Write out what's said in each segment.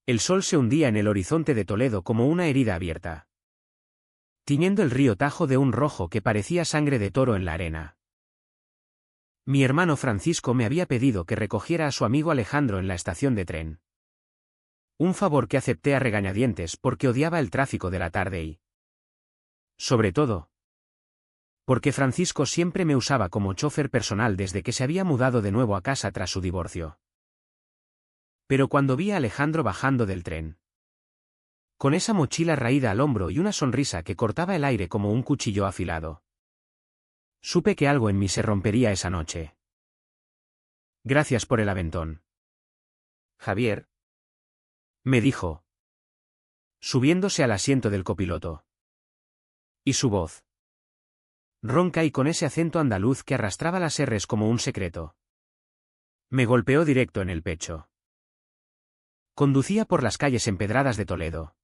El sol se hundía en el horizonte de Toledo como una herida abierta, tiñendo el río Tajo de un rojo que parecía sangre de toro en la arena. Mi hermano Francisco me había pedido que recogiera a su amigo Alejandro en la estación de tren. Un favor que acepté a regañadientes porque odiaba el tráfico de la tarde y, sobre todo, porque Francisco siempre me usaba como chofer personal desde que se había mudado de nuevo a casa tras su divorcio. Pero cuando vi a Alejandro bajando del tren, con esa mochila raída al hombro y una sonrisa que cortaba el aire como un cuchillo afilado, supe que algo en mí se rompería esa noche. Gracias por el aventón, Javier, me dijo, subiéndose al asiento del copiloto. Y su voz, ronca y con ese acento andaluz que arrastraba las R's como un secreto, me golpeó directo en el pecho. Conducía por las calles empedradas de Toledo,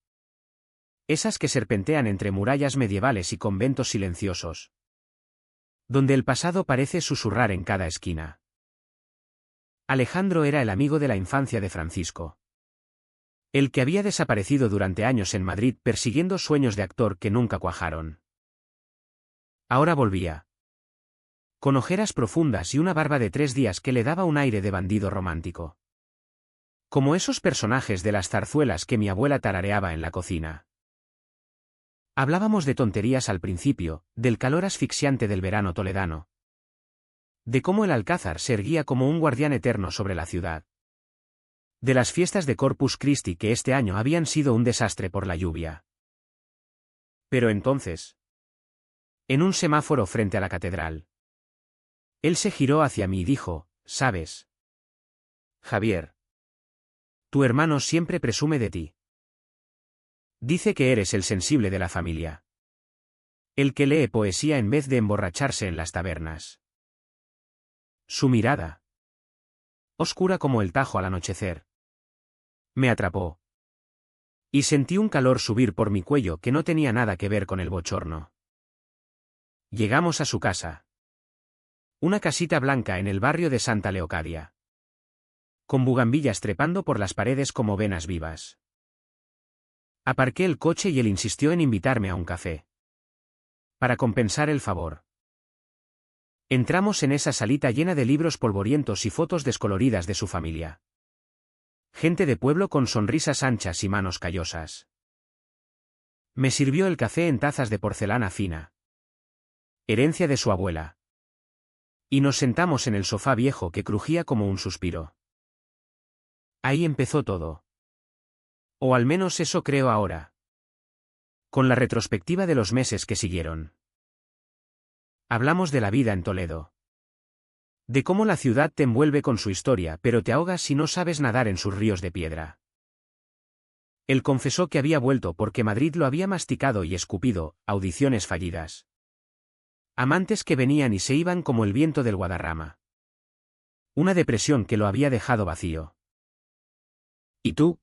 esas que serpentean entre murallas medievales y conventos silenciosos, donde el pasado parece susurrar en cada esquina. Alejandro era el amigo de la infancia de Francisco, el que había desaparecido durante años en Madrid persiguiendo sueños de actor que nunca cuajaron. Ahora volvía, con ojeras profundas y una barba de 3 días que le daba un aire de bandido romántico, como esos personajes de las zarzuelas que mi abuela tarareaba en la cocina. Hablábamos de tonterías al principio, del calor asfixiante del verano toledano, de cómo el Alcázar se erguía como un guardián eterno sobre la ciudad, de las fiestas de Corpus Christi que este año habían sido un desastre por la lluvia. Pero entonces, en un semáforo frente a la catedral, él se giró hacia mí y dijo, ¿sabes, Javier? Tu hermano siempre presume de ti. Dice que eres el sensible de la familia, el que lee poesía en vez de emborracharse en las tabernas. Su mirada, oscura como el Tajo al anochecer, me atrapó. Y sentí un calor subir por mi cuello que no tenía nada que ver con el bochorno. Llegamos a su casa. Una casita blanca en el barrio de Santa Leocadia, con bugambillas trepando por las paredes como venas vivas. Aparqué el coche y él insistió en invitarme a un café, para compensar el favor. Entramos en esa salita llena de libros polvorientos y fotos descoloridas de su familia. Gente de pueblo con sonrisas anchas y manos callosas. Me sirvió el café en tazas de porcelana fina, herencia de su abuela. Y nos sentamos en el sofá viejo que crujía como un suspiro. Ahí empezó todo. O al menos eso creo ahora, con la retrospectiva de los meses que siguieron. Hablamos de la vida en Toledo, de cómo la ciudad te envuelve con su historia pero te ahogas si no sabes nadar en sus ríos de piedra. Él confesó que había vuelto porque Madrid lo había masticado y escupido, audiciones fallidas, amantes que venían y se iban como el viento del Guadarrama, una depresión que lo había dejado vacío. ¿Y tú,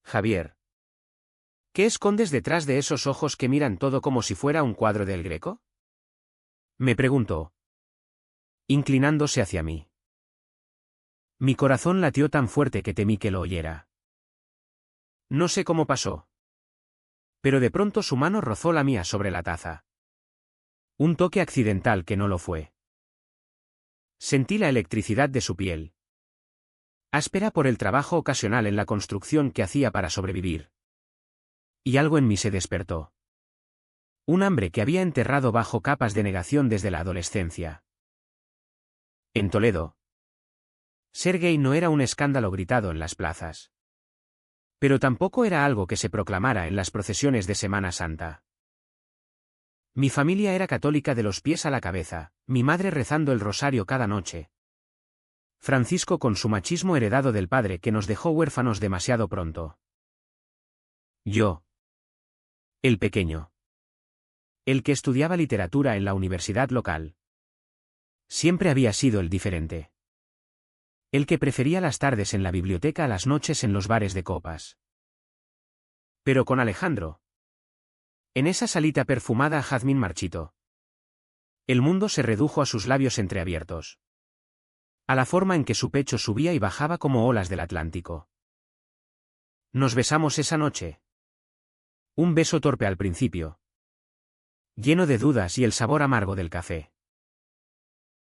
Javier? ¿Qué escondes detrás de esos ojos que miran todo como si fuera un cuadro del Greco? Me preguntó, inclinándose hacia mí. Mi corazón latió tan fuerte que temí que lo oyera. No sé cómo pasó, pero de pronto su mano rozó la mía sobre la taza. Un toque accidental que no lo fue. Sentí la electricidad de su piel, áspera por el trabajo ocasional en la construcción que hacía para sobrevivir. Y algo en mí se despertó. Un hambre que había enterrado bajo capas de negación desde la adolescencia. En Toledo, ser gay no era un escándalo gritado en las plazas. Pero tampoco era algo que se proclamara en las procesiones de Semana Santa. Mi familia era católica de los pies a la cabeza, mi madre rezando el rosario cada noche. Francisco con su machismo heredado del padre que nos dejó huérfanos demasiado pronto. Yo, el pequeño, el que estudiaba literatura en la universidad local, siempre había sido el diferente. El que prefería las tardes en la biblioteca a las noches en los bares de copas. Pero con Alejandro, en esa salita perfumada a jazmín marchito, el mundo se redujo a sus labios entreabiertos, a la forma en que su pecho subía y bajaba como olas del Atlántico. Nos besamos esa noche. Un beso torpe al principio, lleno de dudas y el sabor amargo del café.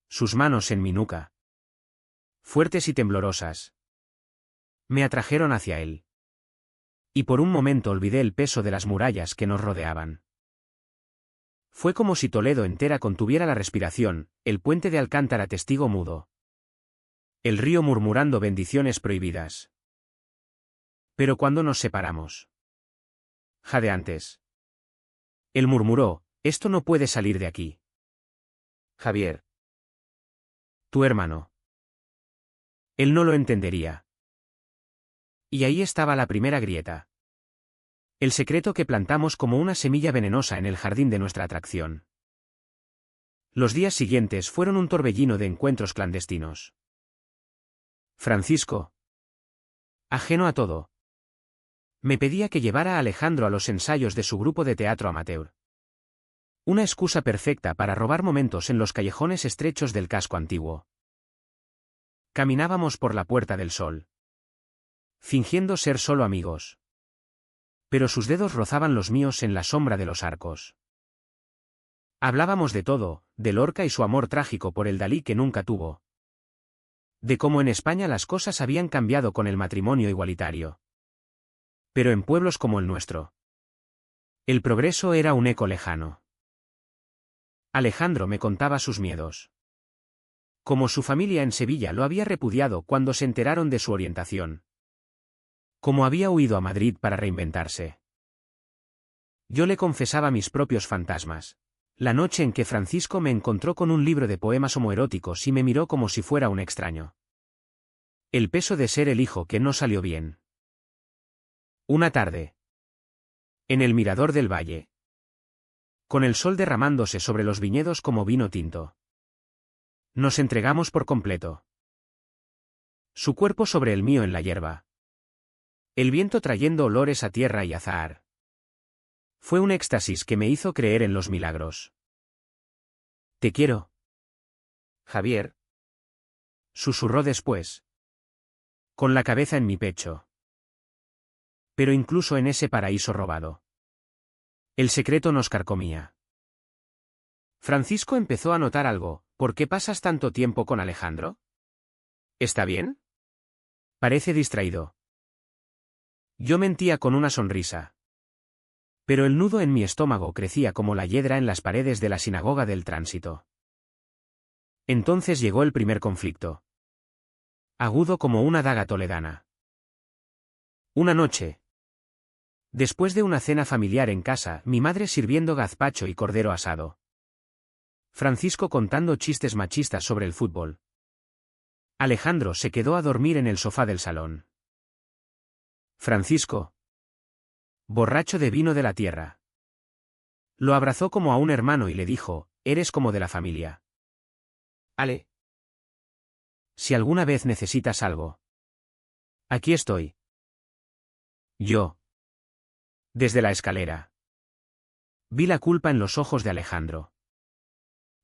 Sus manos en mi nuca, fuertes y temblorosas, me atrajeron hacia él. Y por un momento olvidé el peso de las murallas que nos rodeaban. Fue como si Toledo entera contuviera la respiración, el puente de Alcántara testigo mudo. El río murmurando bendiciones prohibidas. Pero cuando nos separamos. Jadeantes. Él murmuró, esto no puede salir de aquí. Javier. Tu hermano. Él no lo entendería. Y ahí estaba la primera grieta. El secreto que plantamos como una semilla venenosa en el jardín de nuestra atracción. Los días siguientes fueron un torbellino de encuentros clandestinos. Francisco, ajeno a todo, me pedía que llevara a Alejandro a los ensayos de su grupo de teatro amateur. Una excusa perfecta para robar momentos en los callejones estrechos del casco antiguo. Caminábamos por la Puerta del Sol, fingiendo ser solo amigos. Pero sus dedos rozaban los míos en la sombra de los arcos. Hablábamos de todo, de Lorca y su amor trágico por el Dalí que nunca tuvo. De cómo en España las cosas habían cambiado con el matrimonio igualitario. Pero en pueblos como el nuestro, el progreso era un eco lejano. Alejandro me contaba sus miedos. Como su familia en Sevilla lo había repudiado cuando se enteraron de su orientación. Como había huido a Madrid para reinventarse. Yo le confesaba mis propios fantasmas. La noche en que Francisco me encontró con un libro de poemas homoeróticos y me miró como si fuera un extraño. El peso de ser el hijo que no salió bien. Una tarde. En el mirador del valle. Con el sol derramándose sobre los viñedos como vino tinto. Nos entregamos por completo. Su cuerpo sobre el mío en la hierba. El viento trayendo olores a tierra y azahar. Fue un éxtasis que me hizo creer en los milagros. Te quiero, Javier, susurró después. Con la cabeza en mi pecho. Pero incluso en ese paraíso robado. El secreto nos carcomía. Francisco empezó a notar algo. ¿Por qué pasas tanto tiempo con Alejandro? ¿Está bien? Parece distraído. Yo mentía con una sonrisa. Pero el nudo en mi estómago crecía como la hiedra en las paredes de la sinagoga del tránsito. Entonces llegó el primer conflicto. Agudo como una daga toledana. Una noche. Después de una cena familiar en casa, mi madre sirviendo gazpacho y cordero asado. Francisco contando chistes machistas sobre el fútbol. Alejandro se quedó a dormir en el sofá del salón. Francisco, borracho de vino de la tierra, lo abrazó como a un hermano y le dijo, eres como de la familia. Ale. Si alguna vez necesitas algo. Aquí estoy. Yo. Desde la escalera. Vi la culpa en los ojos de Alejandro.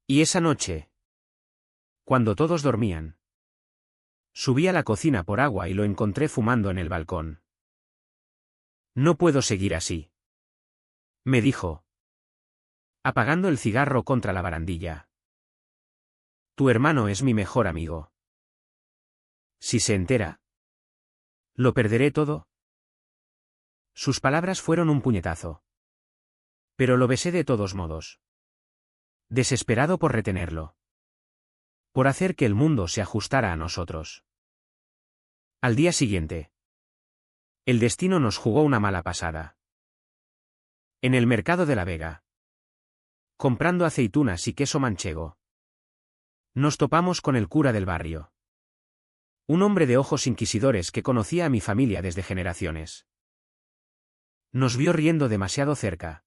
Y esa noche, cuando todos dormían, subí a la cocina por agua y lo encontré fumando en el balcón. No puedo seguir así, me dijo, apagando el cigarro contra la barandilla. Tu hermano es mi mejor amigo. Si se entera, ¿lo perderé todo? Sus palabras fueron un puñetazo. Pero lo besé de todos modos. Desesperado por retenerlo. Por hacer que el mundo se ajustara a nosotros. Al día siguiente. El destino nos jugó una mala pasada. En el mercado de La Vega. Comprando aceitunas y queso manchego. Nos topamos con el cura del barrio. Un hombre de ojos inquisidores que conocía a mi familia desde generaciones. Nos vio riendo demasiado cerca.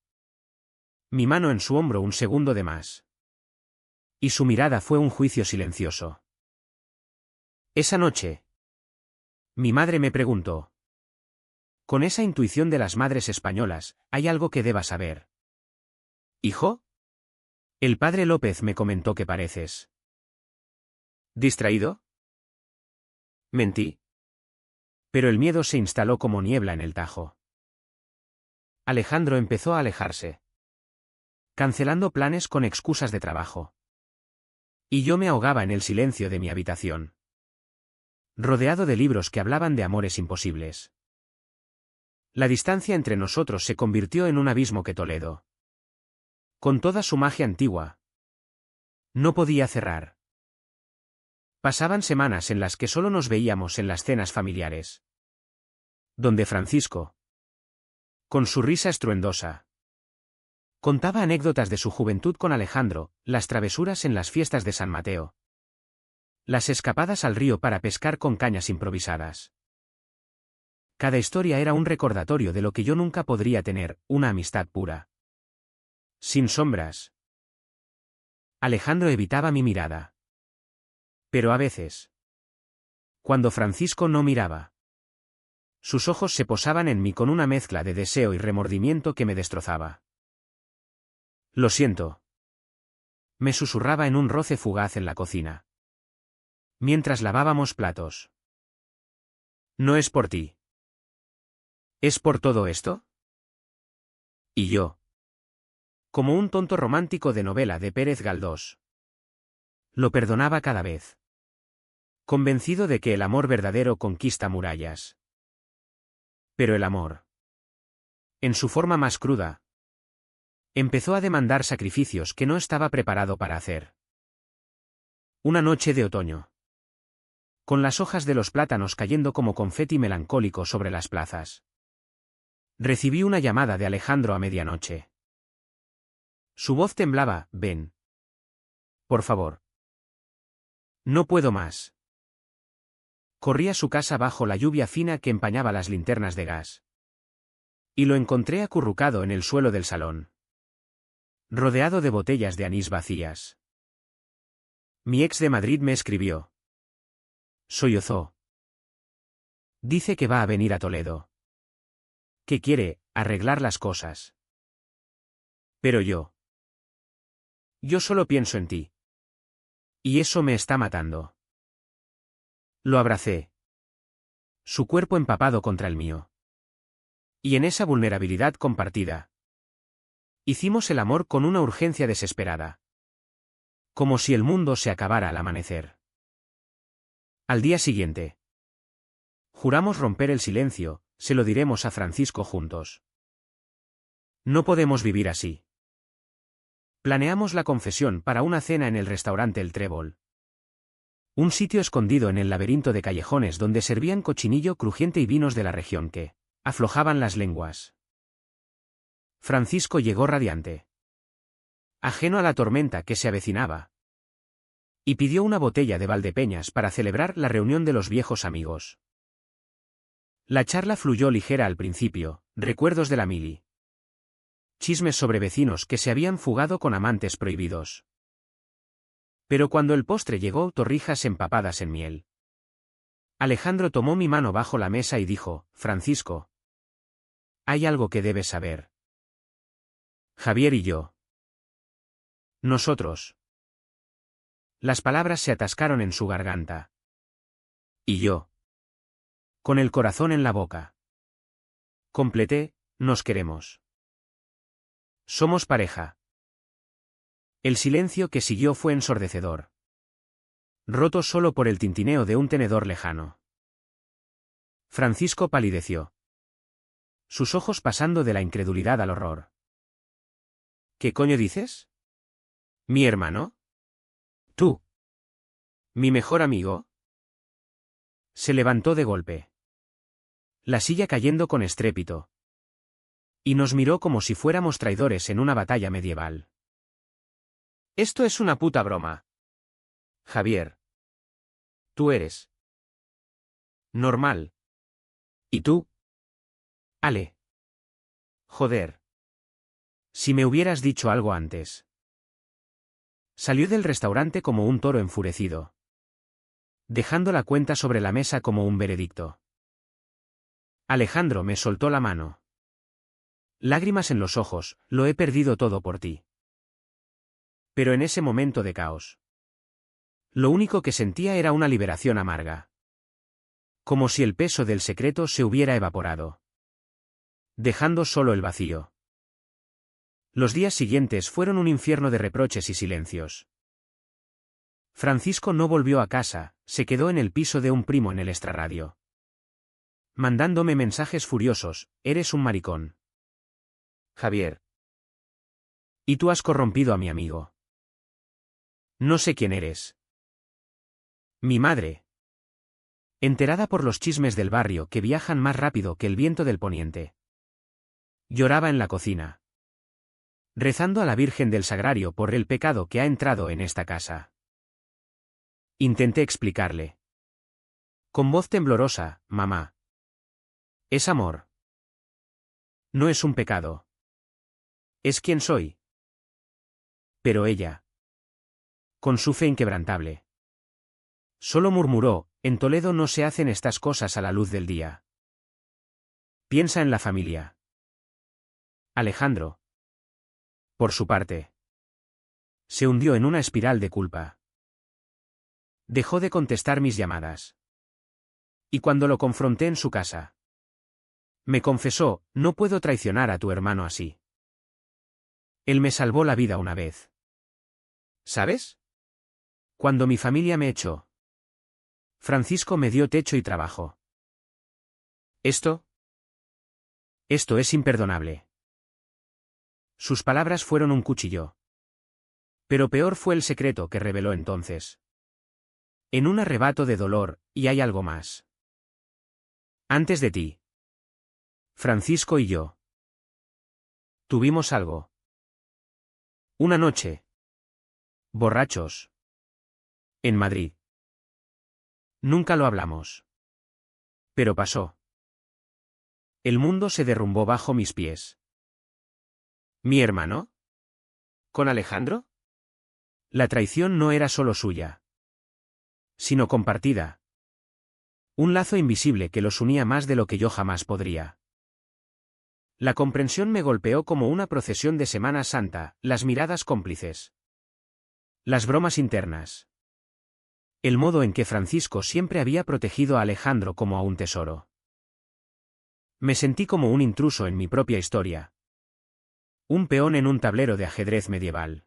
Mi mano en su hombro un segundo de más. Y su mirada fue un juicio silencioso. Esa noche. Mi madre me preguntó. Con esa intuición de las madres españolas, ¿hay algo que deba saber? ¿Hijo? El padre López me comentó que pareces. ¿Distraído? Mentí. Pero el miedo se instaló como niebla en el Tajo. Alejandro empezó a alejarse, cancelando planes con excusas de trabajo. Y yo me ahogaba en el silencio de mi habitación, rodeado de libros que hablaban de amores imposibles. La distancia entre nosotros se convirtió en un abismo que Toledo, con toda su magia antigua, no podía cerrar. Pasaban semanas en las que solo nos veíamos en las cenas familiares, donde Francisco, con su risa estruendosa, contaba anécdotas de su juventud con Alejandro, las travesuras en las fiestas de San Mateo, las escapadas al río para pescar con cañas improvisadas. Cada historia era un recordatorio de lo que yo nunca podría tener, una amistad pura, sin sombras. Alejandro evitaba mi mirada. Pero a veces, cuando Francisco no miraba, sus ojos se posaban en mí con una mezcla de deseo y remordimiento que me destrozaba. Lo siento, me susurraba en un roce fugaz en la cocina, mientras lavábamos platos. No es por ti. ¿Es por todo esto? Y yo, como un tonto romántico de novela de Pérez Galdós, lo perdonaba cada vez, convencido de que el amor verdadero conquista murallas. Pero el amor, en su forma más cruda, empezó a demandar sacrificios que no estaba preparado para hacer. Una noche de otoño, con las hojas de los plátanos cayendo como confeti melancólico sobre las plazas, recibí una llamada de Alejandro a medianoche. Su voz temblaba. Ven. Por favor. No puedo más. Corrí a su casa bajo la lluvia fina que empañaba las linternas de gas. Y lo encontré acurrucado en el suelo del salón, rodeado de botellas de anís vacías. Mi ex de Madrid me escribió. Sollozó. Dice que va a venir a Toledo. Que quiere arreglar las cosas. Pero yo solo pienso en ti. Y eso me está matando. Lo abracé, su cuerpo empapado contra el mío. Y en esa vulnerabilidad compartida, hicimos el amor con una urgencia desesperada, como si el mundo se acabara al amanecer. Al día siguiente, juramos romper el silencio, se lo diremos a Francisco juntos. No podemos vivir así. Planeamos la confesión para una cena en el restaurante El Trébol. Un sitio escondido en el laberinto de callejones donde servían cochinillo crujiente y vinos de la región que aflojaban las lenguas. Francisco llegó radiante, ajeno a la tormenta que se avecinaba, y pidió una botella de Valdepeñas para celebrar la reunión de los viejos amigos. La charla fluyó ligera al principio, recuerdos de la mili, chismes sobre vecinos que se habían fugado con amantes prohibidos. Pero cuando el postre llegó, torrijas empapadas en miel, Alejandro tomó mi mano bajo la mesa y dijo: Francisco, hay algo que debes saber. Javier y yo. Nosotros. Las palabras se atascaron en su garganta. Y yo, con el corazón en la boca, completé: nos queremos. Somos pareja. El silencio que siguió fue ensordecedor, roto solo por el tintineo de un tenedor lejano. Francisco palideció, sus ojos pasando de la incredulidad al horror. ¿Qué coño dices? ¿Mi hermano? ¿Tú? ¿Mi mejor amigo? Se levantó de golpe, la silla cayendo con estrépito, y nos miró como si fuéramos traidores en una batalla medieval. Esto es una puta broma. Javier. Tú eres normal. ¿Y tú? Ale. Joder. Si me hubieras dicho algo antes. Salió del restaurante como un toro enfurecido, dejando la cuenta sobre la mesa como un veredicto. Alejandro me soltó la mano. Lágrimas en los ojos, lo he perdido todo por ti. Pero en ese momento de caos, lo único que sentía era una liberación amarga. Como si el peso del secreto se hubiera evaporado, dejando solo el vacío. Los días siguientes fueron un infierno de reproches y silencios. Francisco no volvió a casa, se quedó en el piso de un primo en el extrarradio, mandándome mensajes furiosos: eres un maricón, Javier. Y tú has corrompido a mi amigo. No sé quién eres. Mi madre, enterada por los chismes del barrio que viajan más rápido que el viento del poniente, lloraba en la cocina, rezando a la Virgen del Sagrario por el pecado que ha entrado en esta casa. Intenté explicarle, con voz temblorosa: mamá, es amor. No es un pecado. Es quien soy. Pero ella, con su fe inquebrantable, solo murmuró: en Toledo no se hacen estas cosas a la luz del día. Piensa en la familia. Alejandro, por su parte, se hundió en una espiral de culpa. Dejó de contestar mis llamadas. Y cuando lo confronté en su casa, me confesó: no puedo traicionar a tu hermano así. Él me salvó la vida una vez. ¿Sabes? Cuando mi familia me echó, Francisco me dio techo y trabajo. Esto es imperdonable. Sus palabras fueron un cuchillo. Pero peor fue el secreto que reveló entonces. En un arrebato de dolor: y hay algo más. Antes de ti, Francisco y yo tuvimos algo. Una noche, borrachos, en Madrid. Nunca lo hablamos. Pero pasó. El mundo se derrumbó bajo mis pies. ¿Mi hermano? ¿Con Alejandro? La traición no era solo suya, sino compartida. Un lazo invisible que los unía más de lo que yo jamás podría. La comprensión me golpeó como una procesión de Semana Santa: las miradas cómplices, las bromas internas, el modo en que Francisco siempre había protegido a Alejandro como a un tesoro. Me sentí como un intruso en mi propia historia, un peón en un tablero de ajedrez medieval.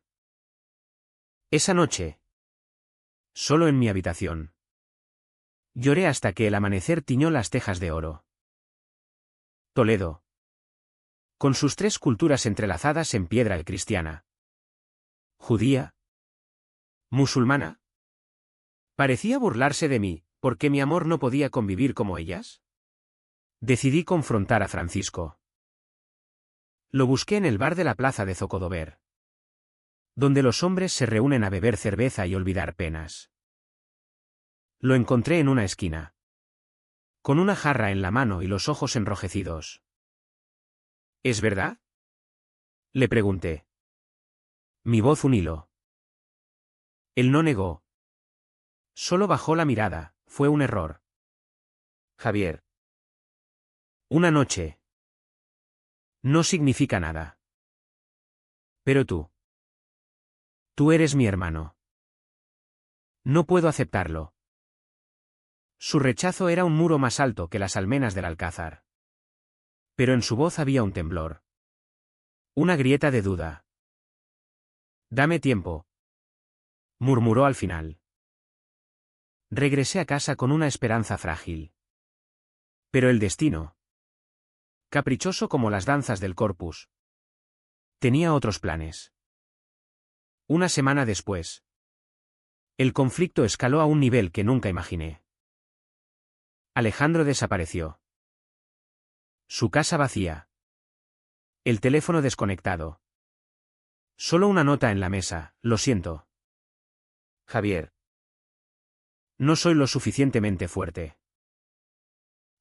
Esa noche, solo en mi habitación, lloré hasta que el amanecer tiñó las tejas de oro. Toledo, con sus 3 culturas entrelazadas en piedra cristiana, judía, musulmana, parecía burlarse de mí, porque mi amor no podía convivir como ellas. Decidí confrontar a Francisco. Lo busqué en el bar de la plaza de Zocodover, donde los hombres se reúnen a beber cerveza y olvidar penas. Lo encontré en una esquina, con una jarra en la mano y los ojos enrojecidos. ¿Es verdad?, le pregunté. Mi voz un hilo. Él no negó. Solo bajó la mirada: fue un error, Javier. Una noche no significa nada. Pero tú eres mi hermano. No puedo aceptarlo. Su rechazo era un muro más alto que las almenas del Alcázar. Pero en su voz había un temblor, una grieta de duda. Dame tiempo, murmuró al final. Regresé a casa con una esperanza frágil. Pero el destino, caprichoso como las danzas del Corpus, tenía otros planes. Una semana después, el conflicto escaló a un nivel que nunca imaginé. Alejandro desapareció. Su casa vacía. El teléfono desconectado. Solo una nota en la mesa: lo siento, Javier. No soy lo suficientemente fuerte.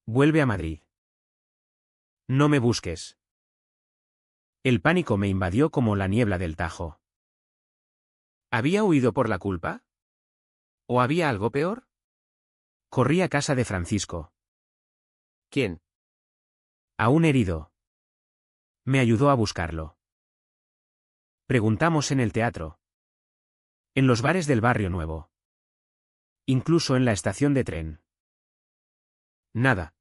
Vuelve a Madrid. No me busques. El pánico me invadió como la niebla del Tajo. ¿Había huido por la culpa? ¿O había algo peor? Corrí a casa de Francisco. ¿Quién? A un herido. Me ayudó a buscarlo. Preguntamos en el teatro, en los bares del barrio nuevo, incluso en la estación de tren. Nada.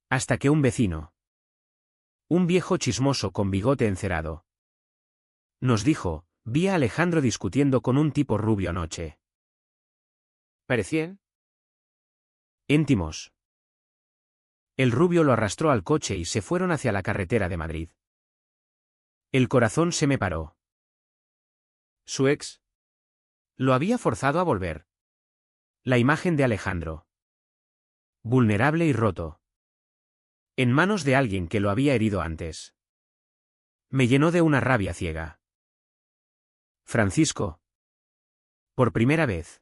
Hasta que un vecino, un viejo chismoso con bigote encerado, nos dijo: vi a Alejandro discutiendo con un tipo rubio anoche. ¿Parecían íntimos? El rubio lo arrastró al coche y se fueron hacia la carretera de Madrid. El corazón se me paró. ¿Su ex lo había forzado a volver? La imagen de Alejandro, vulnerable y roto, en manos de alguien que lo había herido antes, me llenó de una rabia ciega. Francisco, por primera vez,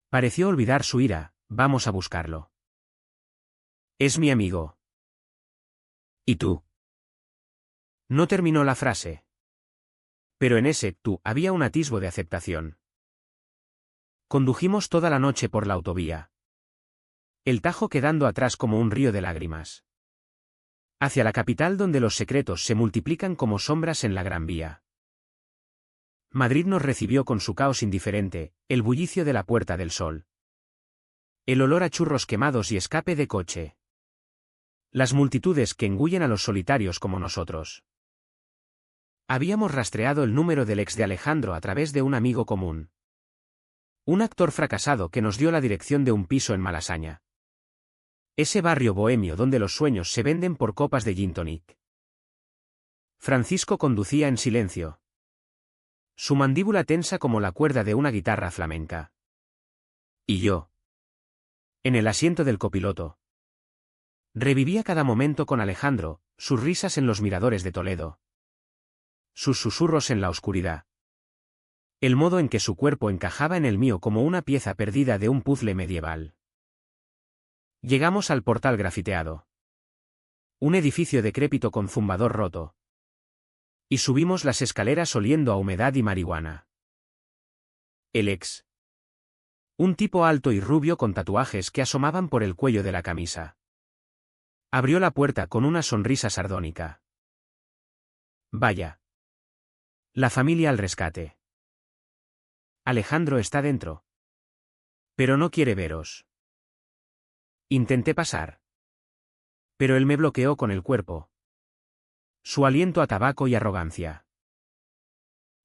pareció olvidar su ira. Vamos a buscarlo. Es mi amigo. ¿Y tú? No terminó la frase. Pero en ese tú había un atisbo de aceptación. Condujimos toda la noche por la autovía, el Tajo quedando atrás como un río de lágrimas, hacia la capital donde los secretos se multiplican como sombras en la Gran Vía. Madrid nos recibió con su caos indiferente, el bullicio de la Puerta del Sol, el olor a churros quemados y escape de coche, las multitudes que engullen a los solitarios como nosotros. Habíamos rastreado el número del ex de Alejandro a través de un amigo común, un actor fracasado que nos dio la dirección de un piso en Malasaña, ese barrio bohemio donde los sueños se venden por copas de gin tonic. Francisco conducía en silencio, su mandíbula tensa como la cuerda de una guitarra flamenca. Y yo, en el asiento del copiloto, revivía cada momento con Alejandro, sus risas en los miradores de Toledo, sus susurros en la oscuridad, el modo en que su cuerpo encajaba en el mío como una pieza perdida de un puzzle medieval. Llegamos al portal grafiteado, un edificio decrépito con zumbador roto, y subimos las escaleras oliendo a humedad y marihuana. El ex, un tipo alto y rubio con tatuajes que asomaban por el cuello de la camisa, abrió la puerta con una sonrisa sardónica. Vaya. La familia al rescate. Alejandro está dentro. Pero no quiere veros. Intenté pasar, pero él me bloqueó con el cuerpo, su aliento a tabaco y arrogancia.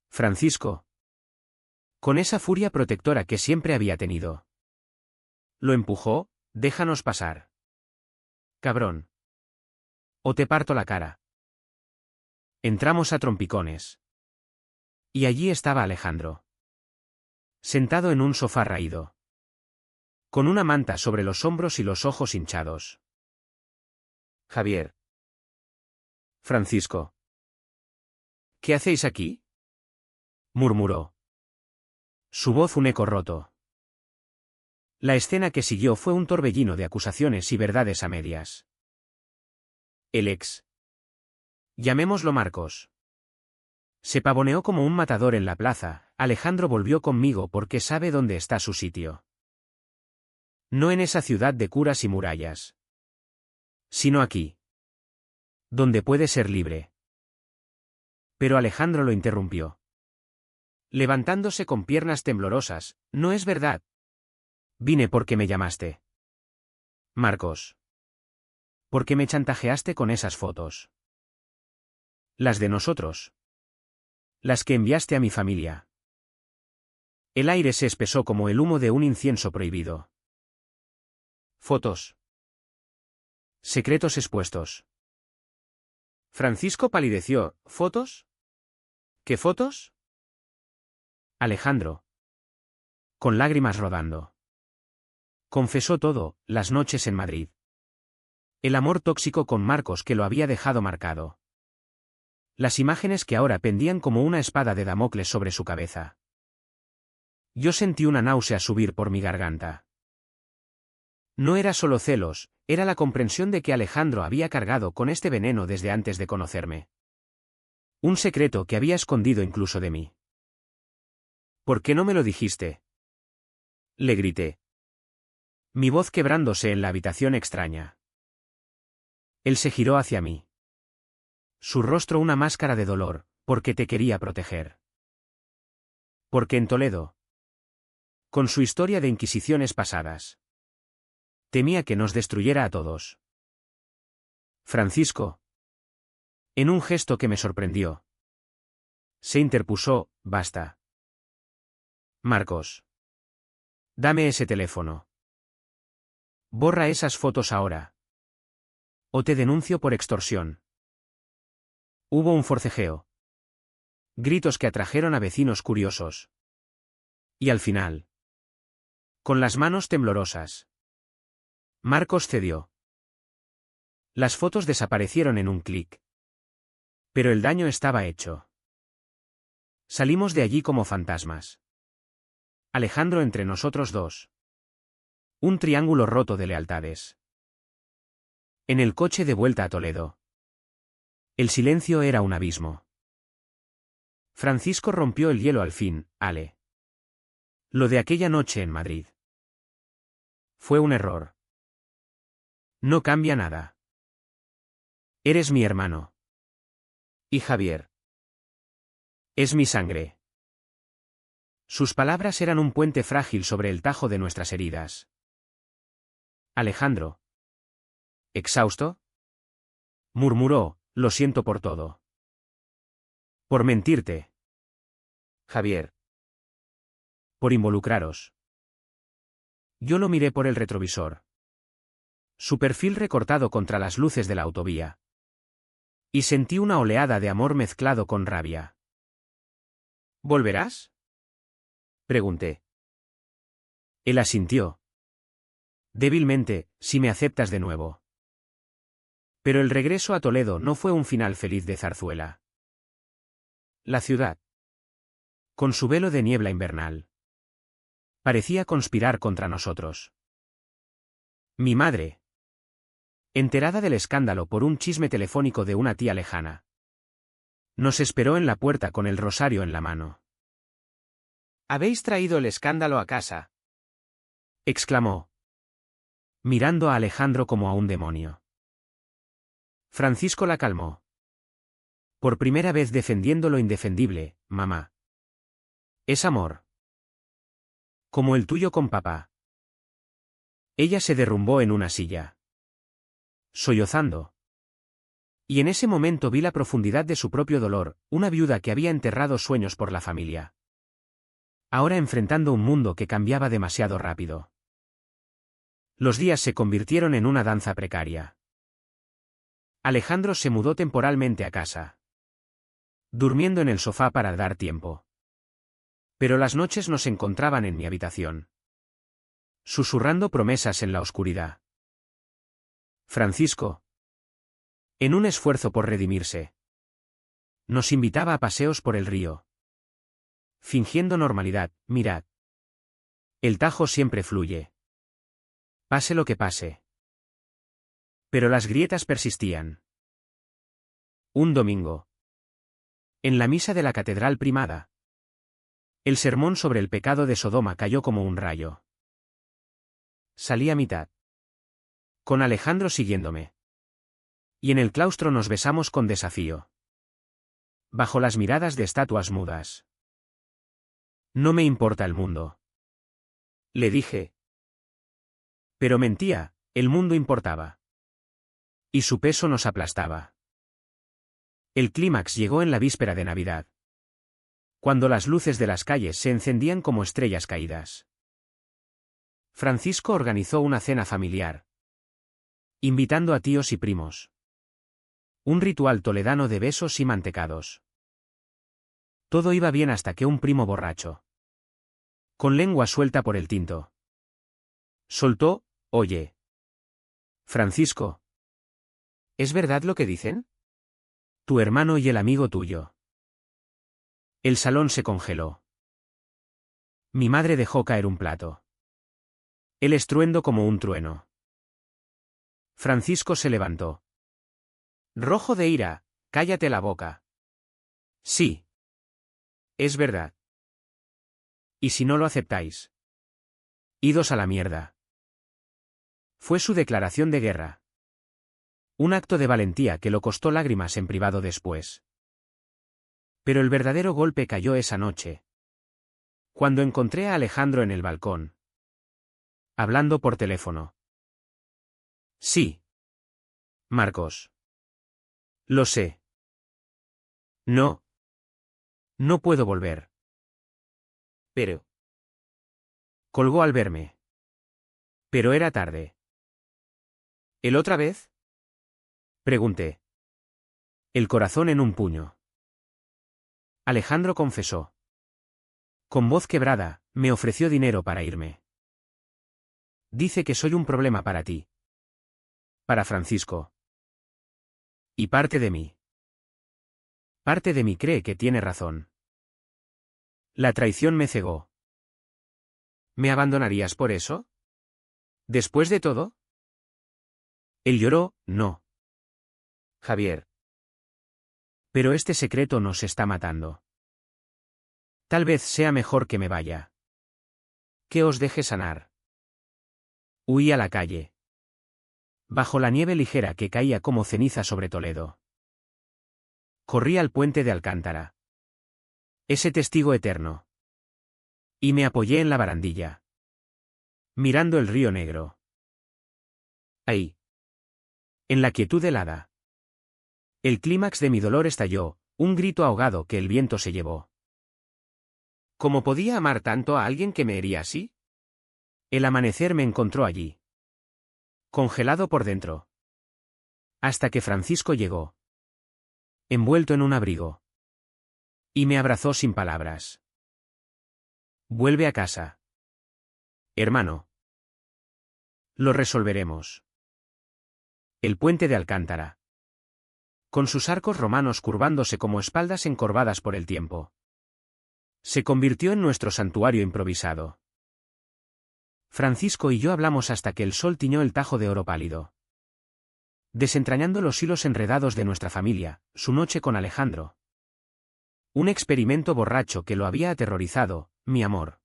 Francisco, con esa furia protectora que siempre había tenido, lo empujó: déjanos pasar. Cabrón. O te parto la cara. Entramos a trompicones. Y allí estaba Alejandro, sentado en un sofá raído, con una manta sobre los hombros y los ojos hinchados. Javier. Francisco. ¿Qué hacéis aquí?, murmuró, su voz un eco roto. La escena que siguió fue un torbellino de acusaciones y verdades a medias. El ex, llamémoslo Marcos, se pavoneó como un matador en la plaza. Alejandro volvió conmigo porque sabe dónde está su sitio. No en esa ciudad de curas y murallas, sino aquí, donde puede ser libre. Pero Alejandro lo interrumpió, levantándose con piernas temblorosas: no es verdad. Vine porque me llamaste. Marcos. Porque me chantajeaste con esas fotos. Las de nosotros. Las que enviaste a mi familia. El aire se espesó como el humo de un incienso prohibido. Fotos. Secretos expuestos. Francisco palideció. ¿Fotos? ¿Qué fotos? Alejandro, con lágrimas rodando, confesó todo: las noches en Madrid, el amor tóxico con Marcos que lo había dejado marcado, las imágenes que ahora pendían como una espada de Damocles sobre su cabeza. Yo sentí una náusea subir por mi garganta. No era solo celos, era la comprensión de que Alejandro había cargado con este veneno desde antes de conocerme. Un secreto que había escondido incluso de mí. ¿Por qué no me lo dijiste?, le grité, mi voz quebrándose en la habitación extraña. Él se giró hacia mí, su rostro una máscara de dolor: porque te quería proteger. Porque en Toledo, con su historia de inquisiciones pasadas, Temía que nos destruyera a todos. Francisco. En un gesto que me sorprendió. Se interpuso, basta. Marcos. Dame ese teléfono. Borra esas fotos ahora. O te denuncio por extorsión. Hubo un forcejeo. Gritos que atrajeron a vecinos curiosos. Y al final. Con las manos temblorosas. Marcos cedió. Las fotos desaparecieron en un clic. Pero el daño estaba hecho. Salimos de allí como fantasmas. Alejandro entre nosotros dos. Un triángulo roto de lealtades. En el coche de vuelta a Toledo. El silencio era un abismo. Francisco rompió el hielo al fin, Ale. Lo de aquella noche en Madrid. Fue un error. No cambia nada. Eres mi hermano. Y Javier. Es mi sangre. Sus palabras eran un puente frágil sobre el tajo de nuestras heridas. Alejandro. ¿Exhausto? Murmuró, lo siento por todo. Por mentirte. Javier. Por involucraros. Yo lo miré por el retrovisor. Su perfil recortado contra las luces de la autovía. Y sentí una oleada de amor mezclado con rabia. ¿Volverás? Pregunté. Él asintió. Débilmente, si me aceptas de nuevo. Pero el regreso a Toledo no fue un final feliz de zarzuela. La ciudad. Con su velo de niebla invernal. Parecía conspirar contra nosotros. Mi madre. Enterada del escándalo por un chisme telefónico de una tía lejana. Nos esperó en la puerta con el rosario en la mano. «¿Habéis traído el escándalo a casa?», exclamó, mirando a Alejandro como a un demonio. Francisco la calmó. Por primera vez defendiendo lo indefendible, mamá. Es amor. Como el tuyo con papá. Ella se derrumbó en una silla. Sollozando. Y en ese momento vi la profundidad de su propio dolor, una viuda que había enterrado sueños por la familia. Ahora enfrentando un mundo que cambiaba demasiado rápido. Los días se convirtieron en una danza precaria. Alejandro se mudó temporalmente a casa. Durmiendo en el sofá para dar tiempo. Pero las noches nos encontraban en mi habitación. Susurrando promesas en la oscuridad. Francisco. En un esfuerzo por redimirse. Nos invitaba a paseos por el río. Fingiendo normalidad, mirad. El Tajo siempre fluye. Pase lo que pase. Pero las grietas persistían. Un domingo. En la misa de la Catedral Primada. El sermón sobre el pecado de Sodoma cayó como un rayo. Salí a mitad. Con Alejandro siguiéndome. Y en el claustro nos besamos con desafío. Bajo las miradas de estatuas mudas. No me importa el mundo. Le dije. Pero mentía, el mundo importaba. Y su peso nos aplastaba. El clímax llegó en la víspera de Navidad. Cuando las luces de las calles se encendían como estrellas caídas. Francisco organizó una cena familiar. Invitando a tíos y primos. Un ritual toledano de besos y mantecados. Todo iba bien hasta que un primo borracho. Con lengua suelta por el tinto. Soltó, oye. Francisco. ¿Es verdad lo que dicen? Tu hermano y el amigo tuyo. El salón se congeló. Mi madre dejó caer un plato. El estruendo como un trueno. Francisco se levantó. Rojo de ira, cállate la boca. Sí. Es verdad. ¿Y si no lo aceptáis? Idos a la mierda. Fue su declaración de guerra. Un acto de valentía que lo costó lágrimas en privado después. Pero el verdadero golpe cayó esa noche. Cuando encontré a Alejandro en el balcón. Hablando por teléfono. Sí. Marcos. Lo sé. No. No puedo volver. Pero. Colgó al verme. Pero era tarde. ¿El otra vez? Pregunté. El corazón en un puño. Alejandro confesó. Con voz quebrada, me ofreció dinero para irme. Dice que soy un problema para ti. Para Francisco. Y parte de mí. Parte de mí cree que tiene razón. La traición me cegó. ¿Me abandonarías por eso? ¿Después de todo? Él lloró, no. Javier. Pero este secreto nos está matando. Tal vez sea mejor que me vaya. Que os deje sanar. Huí a la calle. Bajo la nieve ligera que caía como ceniza sobre Toledo. Corrí al puente de Alcántara. Ese testigo eterno. Y me apoyé en la barandilla. Mirando el río Negro. Ahí. En la quietud helada. El clímax de mi dolor estalló, un grito ahogado que el viento se llevó. ¿Cómo podía amar tanto a alguien que me hería así? El amanecer me encontró allí. Congelado por dentro. Hasta que Francisco llegó. Envuelto en un abrigo. Y me abrazó sin palabras. Vuelve a casa. Hermano. Lo resolveremos. El puente de Alcántara. Con sus arcos romanos curvándose como espaldas encorvadas por el tiempo. Se convirtió en nuestro santuario improvisado. Francisco y yo hablamos hasta que el sol tiñó el tajo de oro pálido. Desentrañando los hilos enredados de nuestra familia, su noche con Alejandro. Un experimento borracho que lo había aterrorizado, mi amor.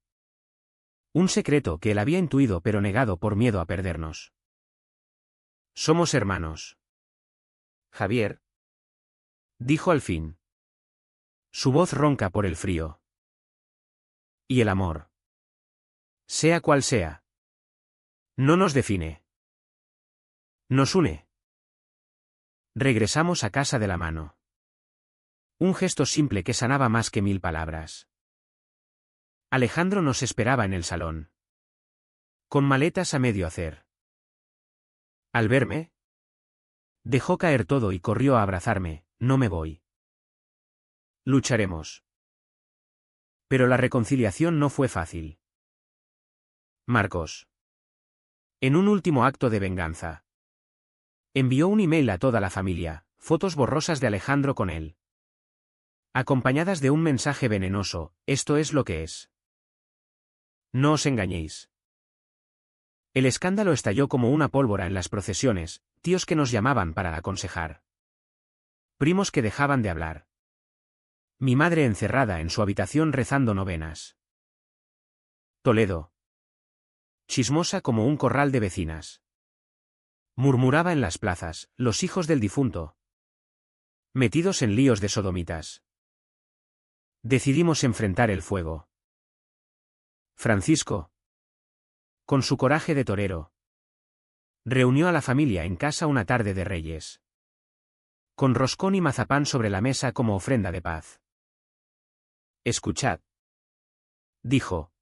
Un secreto que él había intuido pero negado por miedo a perdernos. Somos hermanos. Javier. Dijo al fin. Su voz ronca por el frío. Y el amor. Sea cual sea. No nos define. Nos une. Regresamos a casa de la mano. Un gesto simple que sanaba más que 1000 palabras. Alejandro nos esperaba en el salón. Con maletas a medio hacer. Al verme, dejó caer todo y corrió a abrazarme, no me voy. Lucharemos. Pero la reconciliación no fue fácil. Marcos. En un último acto de venganza. Envió un email a toda la familia, fotos borrosas de Alejandro con él. Acompañadas de un mensaje venenoso, esto es lo que es. No os engañéis. El escándalo estalló como una pólvora en las procesiones, tíos que nos llamaban para aconsejar. Primos que dejaban de hablar. Mi madre encerrada en su habitación rezando novenas. Toledo. Chismosa como un corral de vecinas. Murmuraba en las plazas, los hijos del difunto. Metidos en líos de sodomitas. Decidimos enfrentar el fuego. Francisco. Con su coraje de torero. Reunió a la familia en casa una tarde de Reyes. Con roscón y mazapán sobre la mesa como ofrenda de paz. Escuchad. Dijo.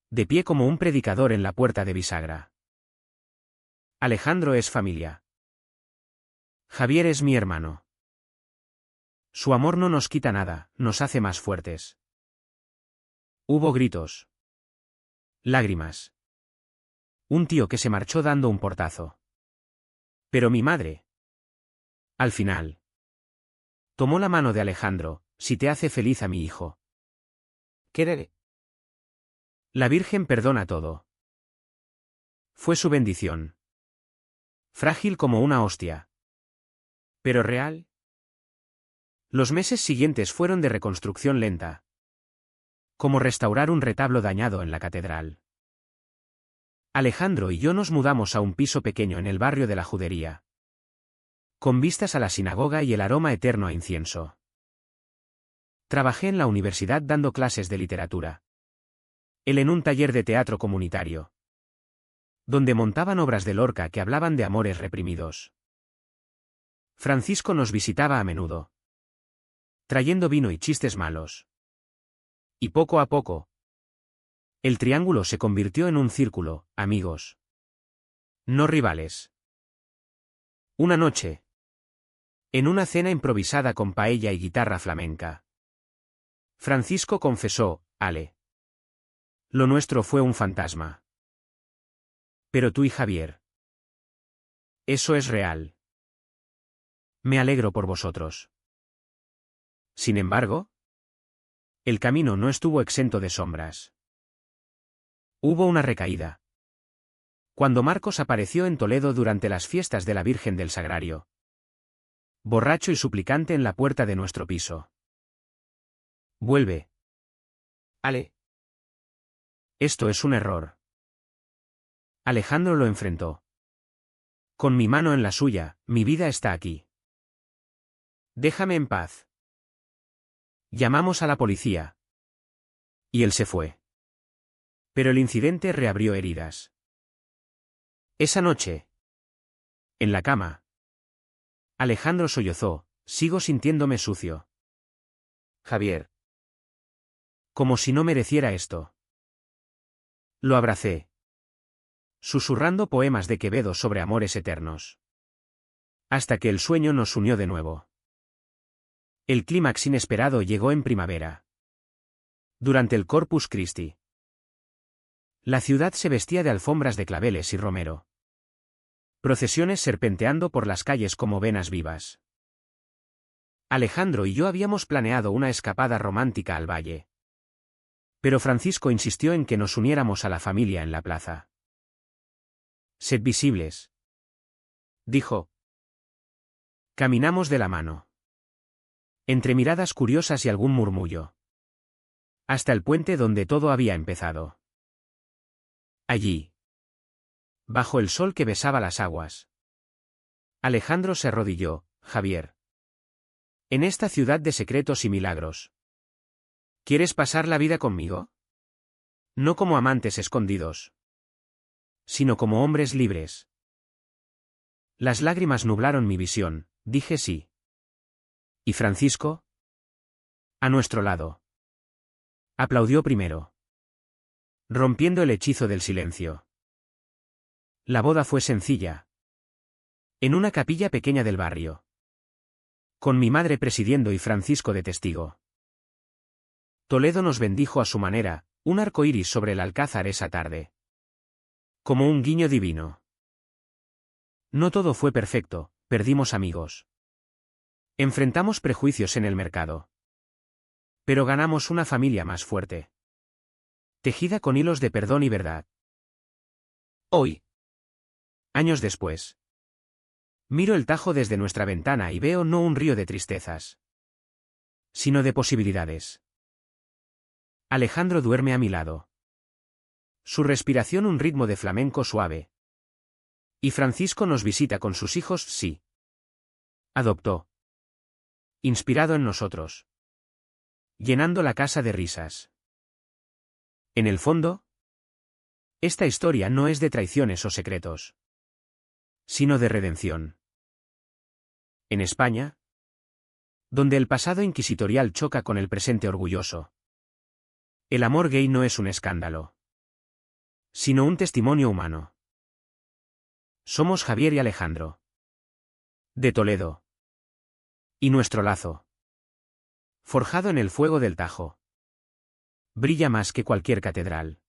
De pie como un predicador en la puerta de bisagra. Alejandro es familia. Javier es mi hermano. Su amor no nos quita nada, nos hace más fuertes. Hubo gritos. Lágrimas. Un tío que se marchó dando un portazo. Pero mi madre. Al final. Tomó la mano de Alejandro, si te hace feliz a mi hijo. ¿Qué? La Virgen perdona todo. Fue su bendición. Frágil como una hostia. Pero real. Los meses siguientes fueron de reconstrucción lenta. Como restaurar un retablo dañado en la catedral. Alejandro y yo nos mudamos a un piso pequeño en el barrio de la Judería. Con vistas a la sinagoga y el aroma eterno a incienso. Trabajé en la universidad dando clases de literatura. Él en un taller de teatro comunitario. donde montaban obras de Lorca que hablaban de amores reprimidos. Francisco nos visitaba a menudo, trayendo vino y chistes malos. Y poco a poco, el triángulo se convirtió en un círculo, amigos, no rivales. Una noche, en una cena improvisada con paella y guitarra flamenca, Francisco confesó: Ale, lo nuestro fue un fantasma. Pero tú y Javier, eso es real. Me alegro por vosotros. Sin embargo, el camino no estuvo exento de sombras. Hubo una recaída. Cuando Marcos apareció en Toledo durante las fiestas de la Virgen del Sagrario, borracho y suplicante en la puerta de nuestro piso. Vuelve. Ale. Esto es un error. Alejandro lo enfrentó. Con mi mano en la suya, mi vida está aquí. Déjame en paz. Llamamos a la policía. Y él se fue. Pero el incidente reabrió heridas. Esa noche, en la cama, Alejandro sollozó: sigo sintiéndome sucio. Javier. Como si no mereciera esto. Lo abracé, susurrando poemas de Quevedo sobre amores eternos. Hasta que el sueño nos unió de nuevo. El clímax inesperado llegó en primavera. Durante el Corpus Christi. La ciudad se vestía de alfombras de claveles y romero. Procesiones serpenteando por las calles como venas vivas. Alejandro y yo habíamos planeado una escapada romántica al valle. Pero Francisco insistió en que nos uniéramos a la familia en la plaza. Sed visibles, dijo. Caminamos de la mano, entre miradas curiosas y algún murmullo, hasta el puente donde todo había empezado. Allí, bajo el sol que besaba las aguas, Alejandro se arrodilló: Javier, en esta ciudad de secretos y milagros, ¿quieres pasar la vida conmigo? No como amantes escondidos, sino como hombres libres. Las lágrimas nublaron mi visión, dije sí. ¿Y Francisco? A nuestro lado. Aplaudió primero, rompiendo el hechizo del silencio. La boda fue sencilla. En una capilla pequeña del barrio. Con mi madre presidiendo y Francisco de testigo. Toledo nos bendijo a su manera, un arco iris sobre el alcázar esa tarde. Como un guiño divino. No todo fue perfecto, perdimos amigos. Enfrentamos prejuicios en el mercado. Pero ganamos una familia más fuerte. Tejida con hilos de perdón y verdad. Hoy, años después, miro el Tajo desde nuestra ventana y veo no un río de tristezas, sino de posibilidades. Alejandro duerme a mi lado. Su respiración un ritmo de flamenco suave. Y Francisco nos visita con sus hijos, sí. Adoptó. Inspirado en nosotros. Llenando la casa de risas. En el fondo, esta historia no es de traiciones o secretos, sino de redención. En España, donde el pasado inquisitorial choca con el presente orgulloso, el amor gay no es un escándalo, sino un testimonio humano. Somos Javier y Alejandro, de Toledo. Y nuestro lazo, forjado en el fuego del Tajo, brilla más que cualquier catedral.